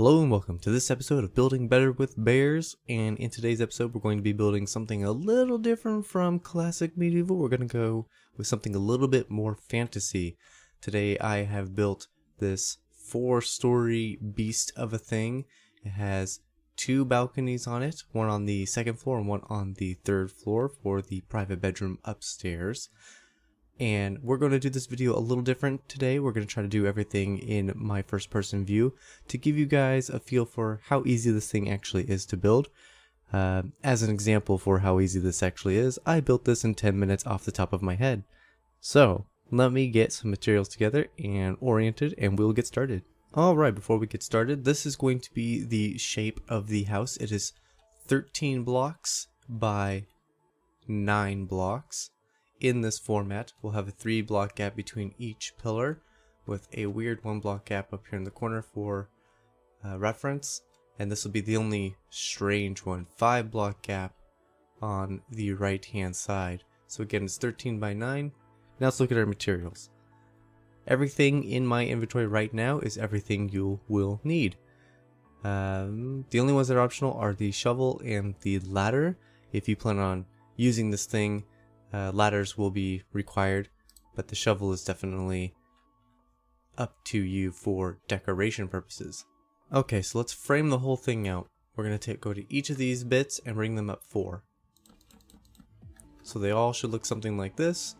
Hello and welcome to this episode of Building Better with Bears, and in today's episode we're going to be building something a little different from classic medieval. We're going to go with something a little bit more fantasy. Today I have built this 4-story beast of a thing. It has 2 balconies on it, one on the 2nd floor and one on the 3rd floor for the private bedroom upstairs. And we're going to do this video a little different today. We're going to try to do everything in my first person view to give you guys a feel for how easy this thing actually is to build. As an example for how easy this actually is, I built this in 10 minutes off the top of my head. So let me get some materials together and oriented and we'll get started. Alright, before we get started, this is going to be the shape of the house. It is 13 blocks by 9 blocks. In this format, we'll have a 3-block gap between each pillar with a weird 1-block gap up here in the corner for reference. And this will be the only strange one, 5-block gap on the right hand side. So again, it's 13 by 9. Now let's look at our materials. Everything in my inventory right now is everything you will need. The only ones that are optional are the shovel and the ladder. If you plan on using this thing, ladders will be required, but the shovel is definitely up to you for decoration purposes. Okay, so let's frame the whole thing out. We're going to go to each of these bits and bring them up 4. So they all should look something like this.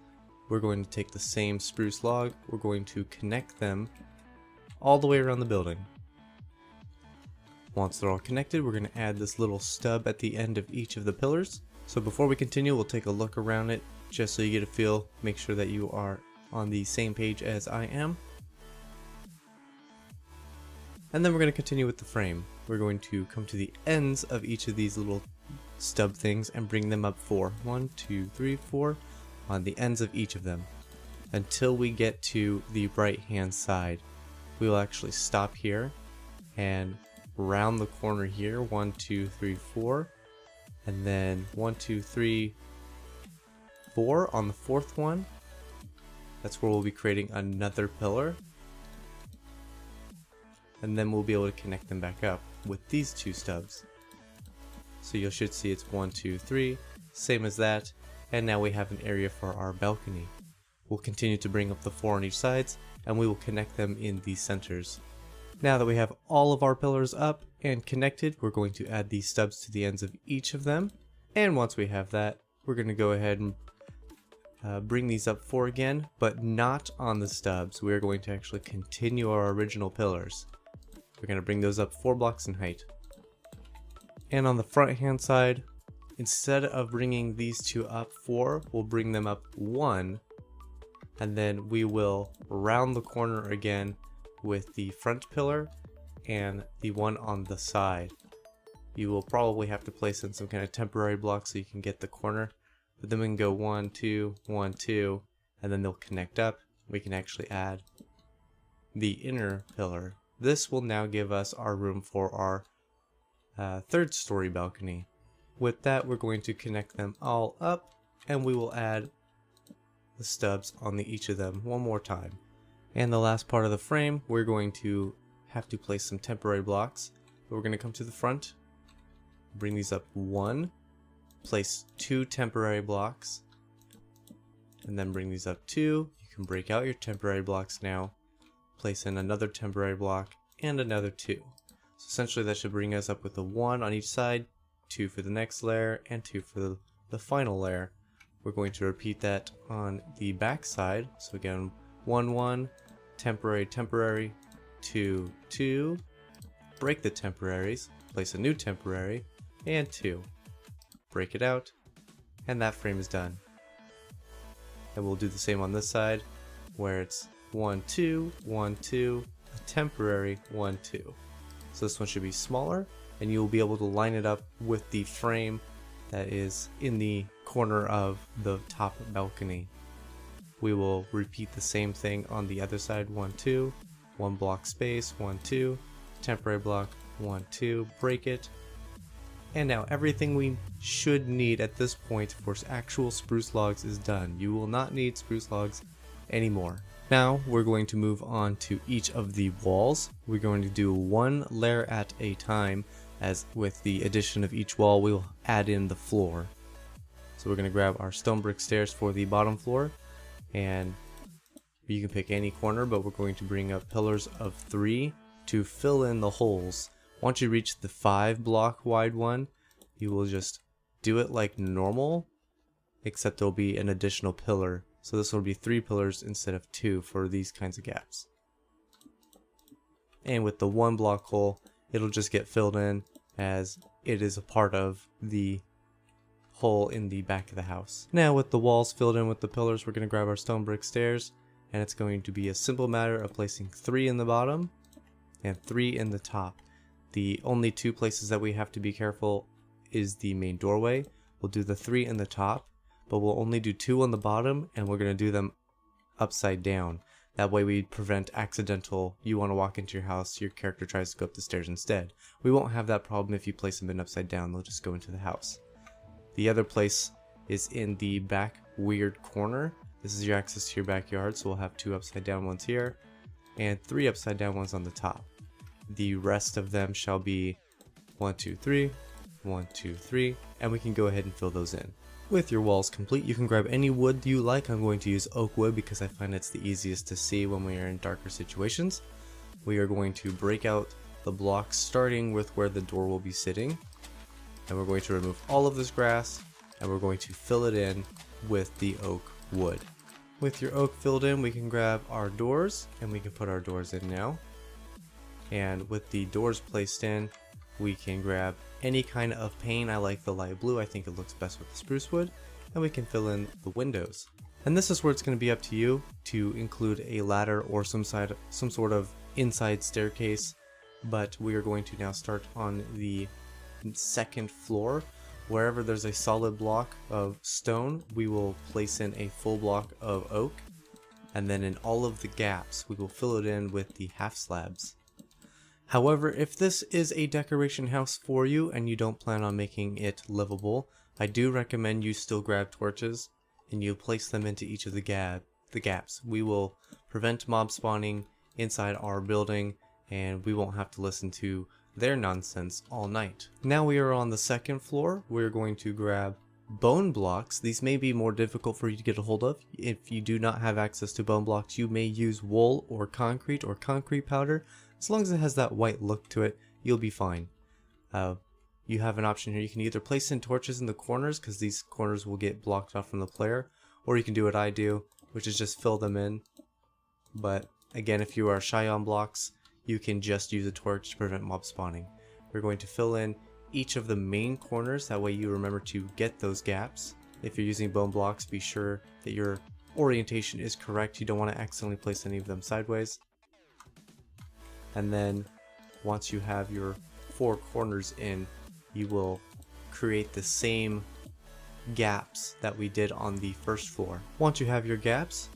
We're going to take the same spruce log, we're going to connect them all the way around the building. Once they're all connected, we're going to add this little stub at the end of each of the pillars. So before we continue, we'll take a look around it just so you get a feel, make sure that you are on the same page as I am. And then we're going to continue with the frame. We're going to come to the ends of each of these little stub things and bring them up 4. 1, 2, 3, 4 on the ends of each of them until we get to the right hand side. We will actually stop here and round the corner here. 1, 2, 3, 4. And then 1, 2, 3, 4 on the 4th one. That's where we'll be creating another pillar. And then we'll be able to connect them back up with these 2 stubs. So you should see it's 1, 2, 3, same as that. And now we have an area for our balcony. We'll continue to bring up the 4 on each sides, and we will connect them in the centers. Now that we have all of our pillars up and connected, we're going to add these stubs to the ends of each of them. And once we have that, we're going to go ahead and bring these up 4 again, but not on the stubs. We're going to actually continue our original pillars. We're going to bring those up 4 blocks in height. And on the front hand side, instead of bringing these 2 up 4, we'll bring them up 1. And then we will round the corner again with the front pillar and the one on the side. You will probably have to place in some kind of temporary block so you can get the corner, but then we can go 1, 2, 1, 2, and then they'll connect up. We can actually add the inner pillar. This will now give us our room for our 3rd story balcony. With that, we're going to connect them all up, and we will add the stubs on each of them one more time. And the last part of the frame, we're going to have to place some temporary blocks. But we're going to come to the front, bring these up 1, place 2 temporary blocks, and then bring these up 2. You can break out your temporary blocks now, place in another temporary block, and another 2. So essentially that should bring us up with a 1 on each side, 2 for the next layer, and 2 for the final layer. We're going to repeat that on the back side. So again, 1, 1, temporary, temporary, 2, 2, break the temporaries, place a new temporary, and 2. Break it out, and that frame is done. And we'll do the same on this side, where it's 1, 2, 1, 2, a temporary, 1, 2. So this one should be smaller, and you'll be able to line it up with the frame that is in the corner of the top balcony. We will repeat the same thing on the other side. 1, 2, 1 block space, 1, 2, temporary block, 1, 2, break it. And now everything we should need at this point for actual spruce logs is done. You will not need spruce logs anymore. Now we're going to move on to each of the walls. We're going to do one layer at a time, as with the addition of each wall we will add in the floor. So we're going to grab our stone brick stairs for the bottom floor, and you can pick any corner, but we're going to bring up pillars of 3 to fill in the holes. Once you reach the 5 block wide one, you will just do it like normal, except there'll be an additional pillar. So this will be 3 pillars instead of 2 for these kinds of gaps. And with the 1 block hole, it'll just get filled in as it is a part of the hole in the back of the house. Now with the walls filled in with the pillars, we're going to grab our stone brick stairs, and it's going to be a simple matter of placing 3 in the bottom and 3 in the top. The only 2 places that we have to be careful is the main doorway. We'll do the 3 in the top, but we'll only do 2 on the bottom, and we're going to do them upside down. That way we prevent accidental, you want to walk into your house, your character tries to go up the stairs instead. We won't have that problem if you place them in upside down, they'll just go into the house. The other place is in the back weird corner. This is your access to your backyard, so we'll have 2 upside down ones here, and 3 upside down ones on the top. The rest of them shall be 1, 2, 3, 1, 2, 3, and we can go ahead and fill those in. With your walls complete, you can grab any wood you like. I'm going to use oak wood because I find it's the easiest to see when we are in darker situations. We are going to break out the blocks starting with where the door will be sitting, and we're going to remove all of this grass, and we're going to fill it in with the oak wood. With your oak filled in, we can grab our doors, and we can put our doors in now. And with the doors placed in, we can grab any kind of pane. I like the light blue, I think it looks best with the spruce wood, and we can fill in the windows. And this is where it's going to be up to you to include a ladder or some sort of inside staircase, but we are going to now start on the 2nd floor. Wherever there's a solid block of stone, we will place in a full block of oak, and then in all of the gaps we will fill it in with the half slabs. However, if this is a decoration house for you and you don't plan on making it livable, I do recommend you still grab torches and you place them into each of the gaps. We will prevent mob spawning inside our building, and we won't have to listen to their nonsense all night. Now we are on the 2nd floor. We're going to grab bone blocks. These may be more difficult for you to get a hold of. If you do not have access to bone blocks, you may use wool or concrete powder. As long as it has that white look to it, you'll be fine. You have an option here. You can either place in torches in the corners, because these corners will get blocked off from the player, or you can do what I do, which is just fill them in. But again, if you are shy on blocks, you can just use a torch to prevent mob spawning. We're going to fill in each of the main corners, that way you remember to get those gaps. If you're using bone blocks, be sure that your orientation is correct. You don't want to accidentally place any of them sideways. And then once you have your 4 corners in, you will create the same gaps that we did on the 1st floor. Once you have your gaps,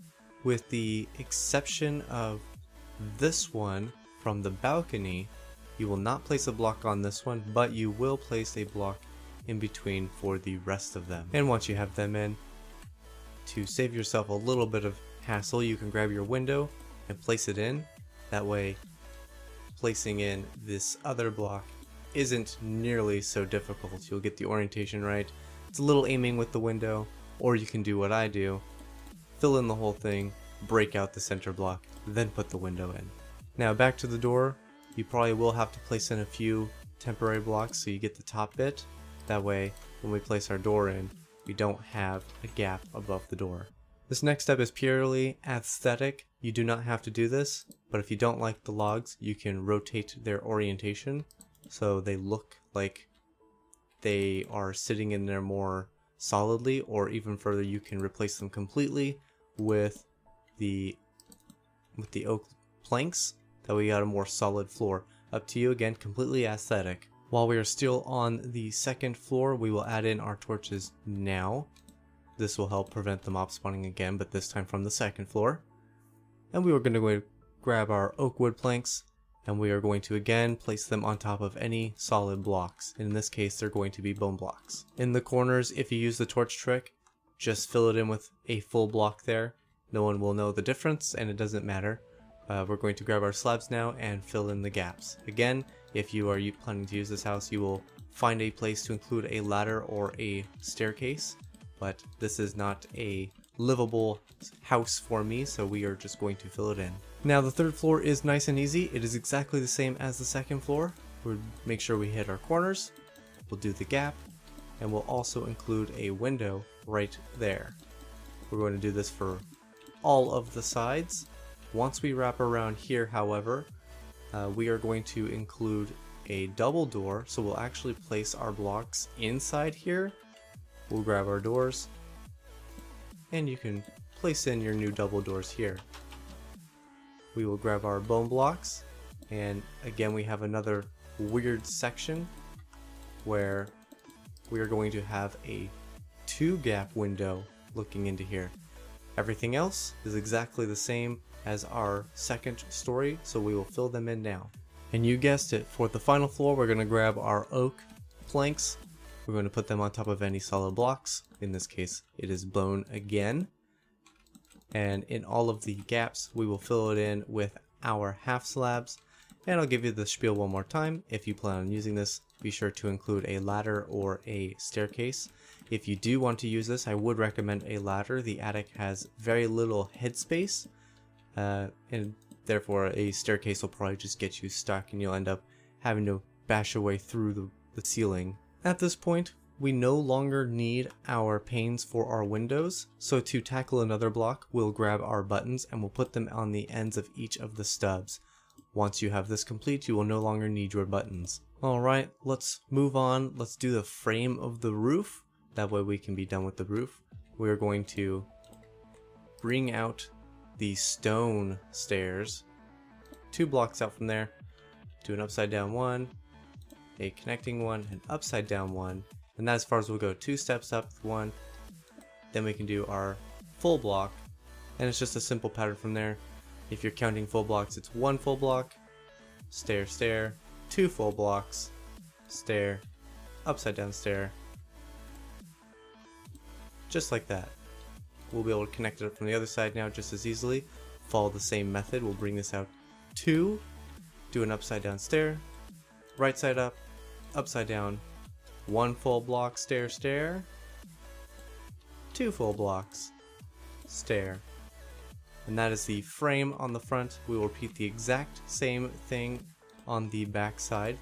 with the exception of this one from the balcony, you will not place a block on this one, but you will place a block in between for the rest of them. And once you have them in, to save yourself a little bit of hassle, you can grab your window and place it in. That way, placing in this other block isn't nearly so difficult. You'll get the orientation right. It's a little aiming with the window, or you can do what I do, fill in the whole thing, break out the center block, then put the window in. Now back to the door. You probably will have to place in a few temporary blocks so you get the top bit. That way, when we place our door in, we don't have a gap above the door. This next step is purely aesthetic. You do not have to do this, but if you don't like the logs, you can rotate their orientation so they look like they are sitting in there more solidly, or even further, you can replace them completely with the oak planks. That way you got a more solid floor. Up to you, again, completely aesthetic. While we are still on the 2nd floor, we will add in our torches now. This will help prevent the mob spawning again, but this time from the 2nd floor. And we are going to go grab our oak wood planks, and we are going to again place them on top of any solid blocks. In this case, they're going to be bone blocks. In the corners, if you use the torch trick, just fill it in with a full block there. No one will know the difference, and it doesn't matter. We're going to grab our slabs now and fill in the gaps. Again, if you are planning to use this house, you will find a place to include a ladder or a staircase, but this is not a livable house for me, so we are just going to fill it in. Now the third floor is nice and easy. It is exactly the same as the second floor. We'll make sure we hit our corners, we'll do the gap, and we'll also include a window right there. We're going to do this for all of the sides. Once we wrap around here, however, we are going to include a double door, so we'll actually place our blocks inside here. We'll grab our doors, and you can place in your new double doors here. We will grab our bone blocks, and again we have another weird section where we are going to have a 2-gap window looking into here. Everything else is exactly the same as our second story, so we will fill them in now. And you guessed it, for the final floor we're going to grab our oak planks. We're going to put them on top of any solid blocks. In this case it is bone again. And in all of the gaps we will fill it in with our half slabs. And I'll give you the spiel one more time. If you plan on using this, be sure to include a ladder or a staircase. If you do want to use this, I would recommend a ladder. The attic has very little headspace, and therefore a staircase will probably just get you stuck and you'll end up having to bash your way through the ceiling. At this point, we no longer need our panes for our windows, so to tackle another block, we'll grab our buttons and we'll put them on the ends of each of the stubs. Once you have this complete, you will no longer need your buttons. Alright, let's move on. Let's do the frame of the roof. That way we can be done with the roof. We're going to bring out the stone stairs 2 blocks out from there, do an upside down one, a connecting one, an upside down one, and that's as far as we'll go. 2 steps up, 1, then we can do our full block, and it's just a simple pattern from there. If you're counting full blocks, it's 1 full block, stair, stair, 2 full blocks, stair, upside down stair, just like that. We'll be able to connect it up from the other side now just as easily. Follow the same method. We'll bring this out 2, do an upside down stair, right side up, upside down, 1 full block, stair, stair, 2 full blocks, stair. And that is the frame on the front. We will repeat the exact same thing on the back side.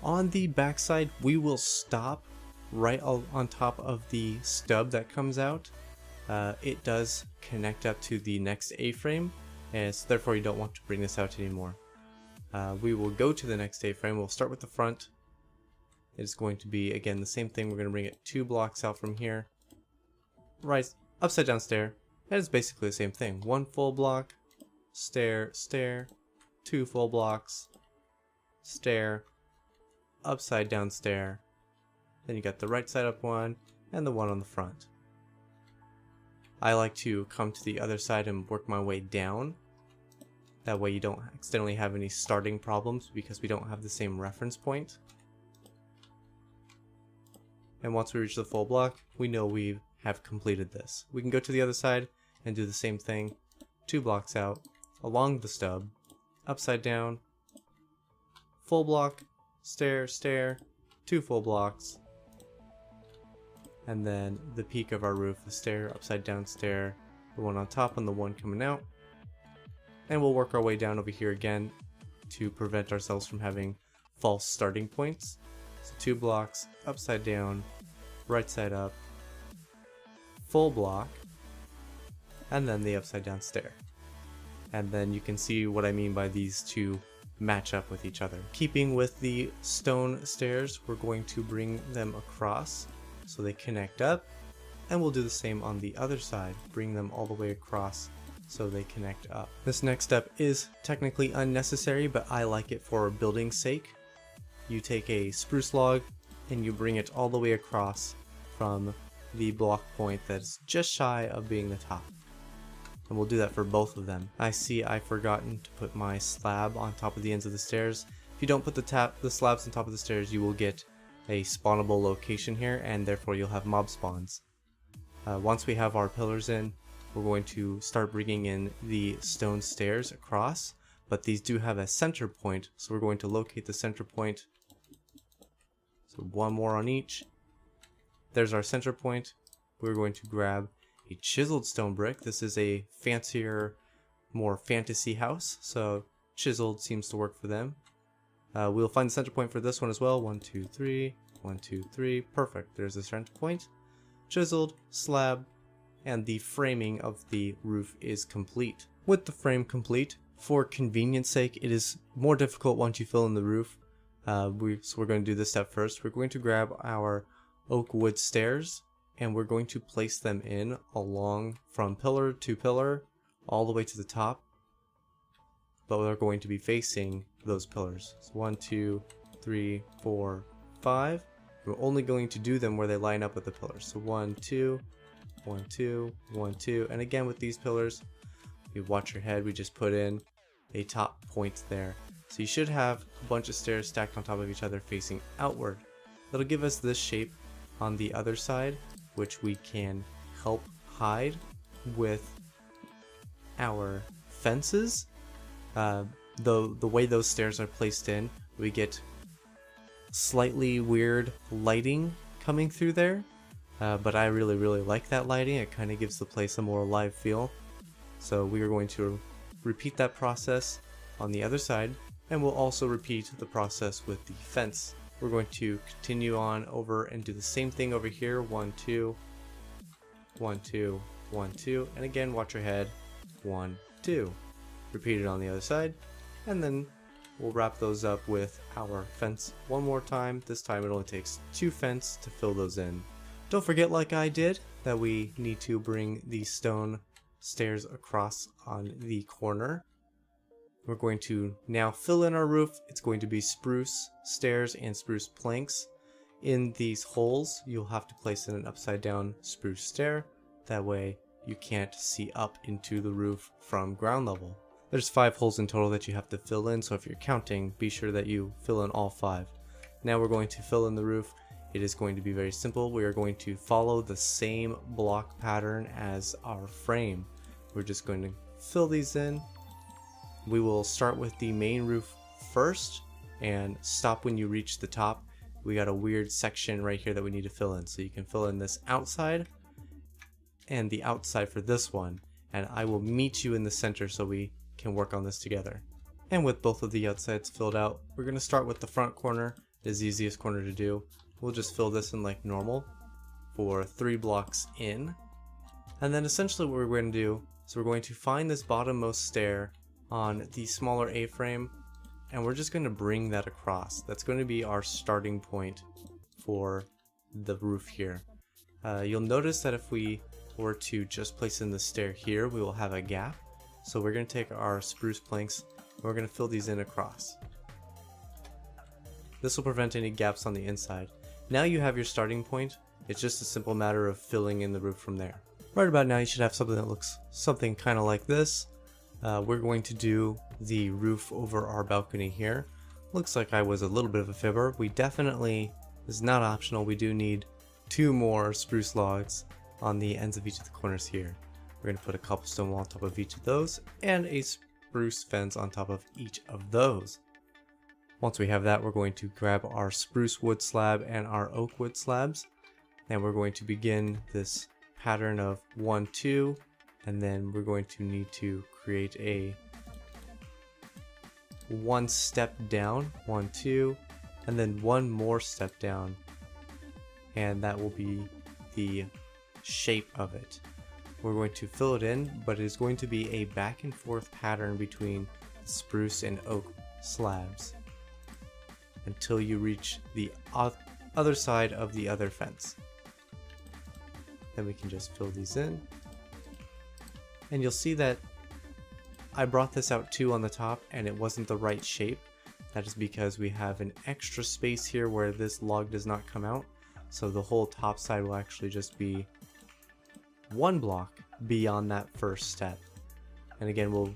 On the back side, we will stop right on top of the stub that comes out. It does connect up to the next A-frame, and so therefore you don't want to bring this out anymore. We will go to the next A-frame. We'll start with the front. It's going to be, again, the same thing. We're going to bring it 2 blocks out from here. Right, upside down stair. And it's basically the same thing. 1 full block, stair, stair, 2 full blocks, stair, upside down stair. Then you got the right side up one and the one on the front. I like to come to the other side and work my way down. That way you don't accidentally have any starting problems because we don't have the same reference point. And once we reach the full block, we know we have completed this. We can go to the other side and do the same thing. 2 blocks out, along the stub, upside down, full block, stair, stair, 2 full blocks, and then the peak of our roof, the stair, upside down stair, the one on top and the one coming out. And we'll work our way down over here again to prevent ourselves from having false starting points. So 2 blocks, upside down, right side up, full block, and then the upside down stair. And then you can see what I mean by these two match up with each other. Keeping with the stone stairs, we're going to bring them across so they connect up, and we'll do the same on the other side, bring them all the way across so they connect up. This next step is technically unnecessary, but I like it for building's sake. You take a spruce log and you bring it all the way across from the block point that's just shy of being the top. And we'll do that for both of them. I see I've forgotten to put my slab on top of the ends of the stairs. If you don't put the slabs on top of the stairs, you will get a spawnable location here, and therefore you'll have mob spawns. Once we have our pillars in, we're going to start bringing in the stone stairs across, but these do have a center point, so we're going to locate the center point. So one more on each. There's our center point. We're going to grab a chiseled stone brick. This is a fancier, more fantasy house, so chiseled seems to work for them. We'll find the center point for this one as well. 1, 2, 3, 1, 2, 3. Perfect. There's the center point. Chiseled, slab, and the framing of the roof is complete. With the frame complete, for convenience sake, it is more difficult once you fill in the roof. So we're going to do this step first. We're going to grab our oak wood stairs, and we're going to place them in along from pillar to pillar all the way to the top, but we're going to be facing those pillars. So 1, 2, 3, 4, 5. We're only going to do them where they line up with the pillars. So 1, 2, 1, 2, 1, 2, and again with these pillars, you watch your head, we just put in a top point there. So you should have a bunch of stairs stacked on top of each other facing outward. That'll give us this shape on the other side, which we can help hide with our fences. The way those stairs are placed in, we get slightly weird lighting coming through there, but I really like that lighting. It kind of gives the place a more alive feel. So we are going to repeat that process on the other side, and we'll also repeat the process with the fence. We're going to continue on over and do the same thing over here. 1, 2, 1, 2, 1, 2, and again watch your head. 1, 2. Repeat it on the other side, and then we'll wrap those up with our fence one more time. This time it only takes 2 fence to fill those in. Don't forget, like I did, that we need to bring the stone stairs across on the corner. We're going to now fill in our roof. It's going to be spruce stairs and spruce planks. In these holes, you'll have to place in an upside down spruce stair. That way you can't see up into the roof from ground level. There's 5 holes in total that you have to fill in, so if you're counting, be sure that you fill in all 5. Now we're going to fill in the roof. It is going to be very simple. We are going to follow the same block pattern as our frame. We're just going to fill these in. We will start with the main roof first and stop when you reach the top. We got a weird section right here that we need to fill in. So you can fill in this outside and the outside for this one. And I will meet you in the center so we can work on this together. And with both of the outsides filled out, we're going to start with the front corner. It is the easiest corner to do. We'll just fill this in like normal for 3 blocks in. And then essentially what we're going to do is we're going to find this bottommost stair on the smaller A-frame, and we're just going to bring that across. That's going to be our starting point for the roof here. You'll notice that if we were to just place in the stair here, we will have a gap. So we're going to take our spruce planks and we're going to fill these in across. This will prevent any gaps on the inside. Now you have your starting point. It's just a simple matter of filling in the roof from there. Right about now you should have something that looks something kind of like this. We're going to do the roof over our balcony here. Looks like I was a little bit of a fibber. We definitely, this is not optional, we do need 2 more spruce logs on the ends of each of the corners here. We're going to put a cobblestone wall on top of each of those and a spruce fence on top of each of those. Once we have that, we're going to grab our spruce wood slab and our oak wood slabs, and we're going to begin this pattern of 1, 2, and then we're going to need to create a 1 step down, 1, 2, and then 1 more step down, and that will be the shape of it. We're going to fill it in, but it is going to be a back and forth pattern between spruce and oak slabs until you reach the other side of the other fence. Then we can just fill these in. And you'll see that I brought this out too on the top and it wasn't the right shape. That is because we have an extra space here where this log does not come out. So the whole top side will actually just be 1 block beyond that first step. And again, we'll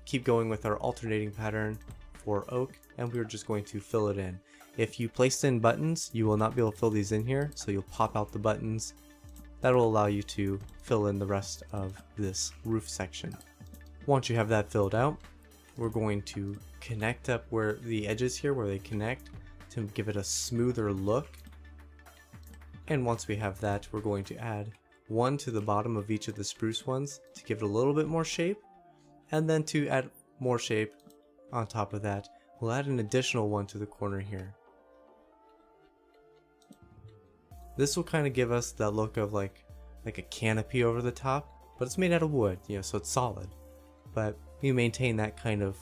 keep going with our alternating pattern for oak, and we're just going to fill it in. If you placed in buttons, you will not be able to fill these in here, so you'll pop out the buttons That'll allow you to fill in the rest of this roof section. Once you have that filled out, we're going to connect up where the edges here, where they connect, to give it a smoother look. And once we have that, we're going to add one to the bottom of each of the spruce ones to give it a little bit more shape. And then to add more shape on top of that, we'll add an additional one to the corner here. This will kind of give us that look of like a canopy over the top, but it's made out of wood, so it's solid. But we maintain that kind of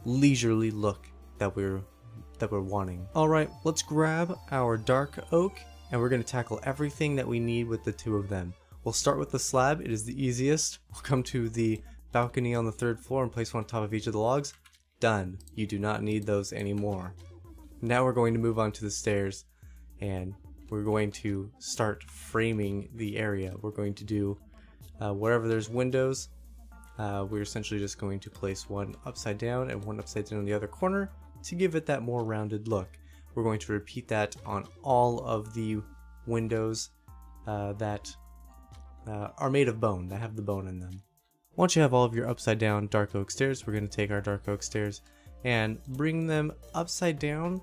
leisurely look that we're wanting. Alright, let's grab our dark oak and we're going to tackle everything that we need with the two of them. We'll start with the slab, it is the easiest. We'll come to the balcony on the 3rd floor and place one on top of each of the logs. Done. You do not need those anymore. Now we're going to move on to the stairs and we're going to start framing the area. We're going to do wherever there's windows, we're essentially just going to place one upside down and one upside down in the other corner to give it that more rounded look. We're going to repeat that on all of the windows that are made of bone, that have the bone in them. Once you have all of your upside down dark oak stairs, we're going to take our dark oak stairs and bring them upside down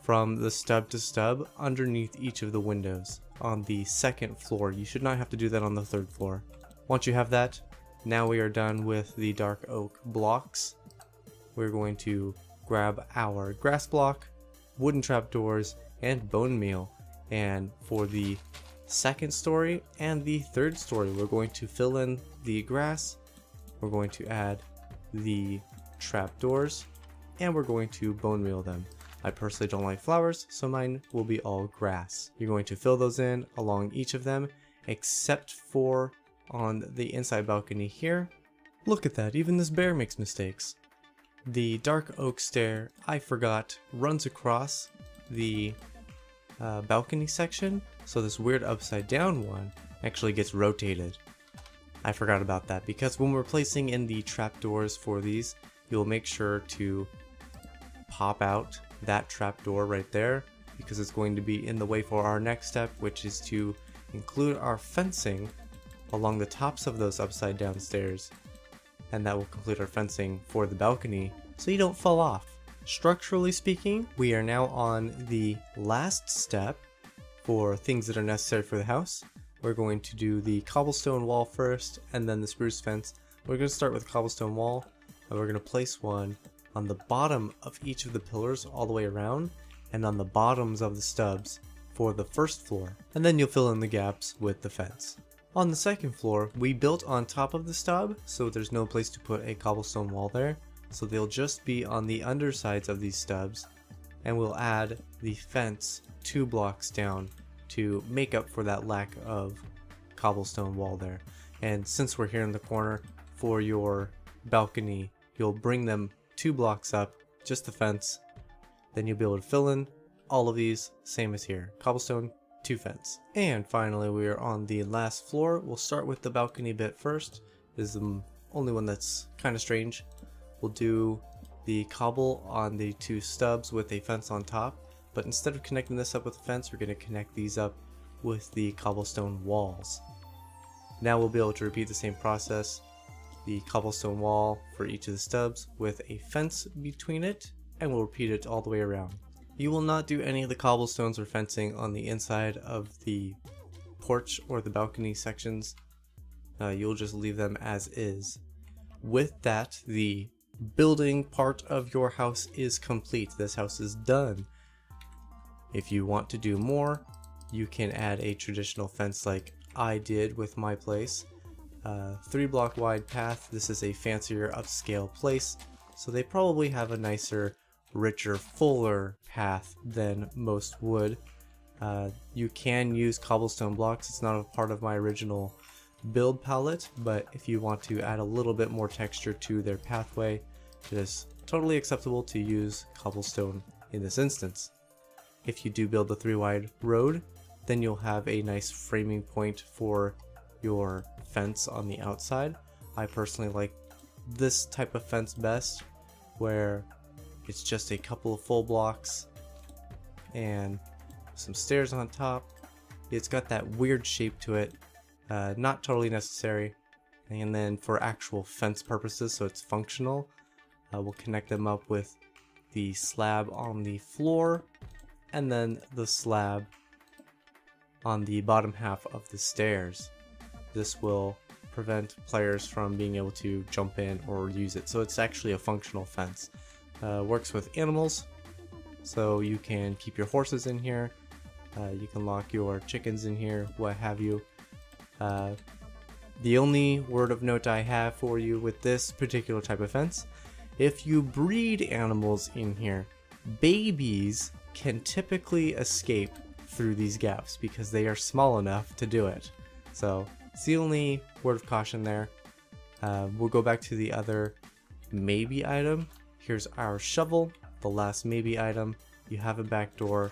from the stub to stub underneath each of the windows on the 2nd floor. You should not have to do that on the 3rd floor. Once you have that, now we are done with the dark oak blocks. We're going to grab our grass block, wooden trapdoors, and bone meal. And for the 2nd story and the 3rd story, we're going to fill in the grass, we're going to add the trapdoors, and we're going to bone meal them. I personally don't like flowers, so mine will be all grass. You're going to fill those in along each of them, except for on the inside balcony here. Look at that, even this bear makes mistakes. The dark oak stair, I forgot, runs across the balcony section, so this weird upside down one actually gets rotated. I forgot about that, because when we're placing in the trapdoors for these, you'll make sure to pop out that trapdoor right there, because it's going to be in the way for our next step, which is to include our fencing along the tops of those upside down stairs, and that will complete our fencing for the balcony so you don't fall off. Structurally speaking, we are now on the last step for things that are necessary for the house. We're going to do the cobblestone wall first and then the spruce fence. We're going to start with the cobblestone wall, and we're going to place one on the bottom of each of the pillars all the way around, and on the bottoms of the stubs for the 1st floor, and then you'll fill in the gaps with the fence. On the 2nd floor, we built on top of the stub, so there's no place to put a cobblestone wall there, so they'll just be on the undersides of these stubs, and we'll add the fence 2 blocks down to make up for that lack of cobblestone wall there. And since we're here in the corner, for your balcony, you'll bring them 2 blocks up, just the fence, then you'll be able to fill in all of these, same as here, cobblestone, 2 fence. And finally, we are on the last floor. We'll start with the balcony bit first. This is the only one that's kind of strange. We'll do the cobble on the 2 stubs with a fence on top, but instead of connecting this up with a fence, we're going to connect these up with the cobblestone walls. Now we'll be able to repeat the same process, the cobblestone wall for each of the stubs with a fence between it, and we'll repeat it all the way around. You will not do any of the cobblestones or fencing on the inside of the porch or the balcony sections. You'll just leave them as is. With that, the building part of your house is complete. This house is done. If you want to do more, you can add a traditional fence like I did with my place. 3 block wide path. This is a fancier upscale place, so they probably have a nicer, richer, fuller path than most would. You can use cobblestone blocks. It's not a part of my original build palette, but if you want to add a little bit more texture to their pathway, it is totally acceptable to use cobblestone in this instance. If you do build a 3 wide road, then you'll have a nice framing point for your fence on the outside. I personally like this type of fence best, where it's just a couple of full blocks and some stairs on top, It's got that weird shape to it, not totally necessary. And then for actual fence purposes, so it's functional, we'll connect them up with the slab on the floor and then the slab on the bottom half of the stairs. This will prevent players from being able to jump in or use it. So it's actually a functional fence. Works with animals, so you can keep your horses in here, you can lock your chickens in here, what have you. The only word of note I have for you with this particular type of fence, if you breed animals in here, babies can typically escape through these gaps because they are small enough to do it. So it's the only word of caution there. We'll go back to the other maybe item. Here's our shovel, the last maybe item. You have a back door,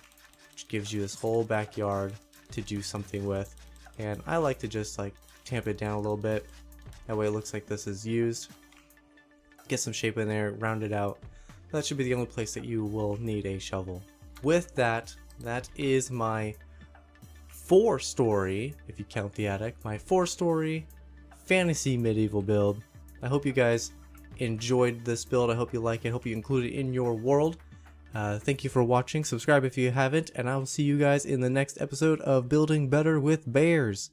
which gives you this whole backyard to do something with. And I like to just like tamp it down a little bit. That way it looks like this is used. Get some shape in there, round it out. That should be the only place that you will need a shovel. With that, that is my 4-story, if you count the attic, my 4-story fantasy medieval build. I hope you guys enjoyed this build. I hope you like it. I hope you include it in your world. Thank you for watching. Subscribe if you haven't, and I will see you guys in the next episode of Building Better with Bears.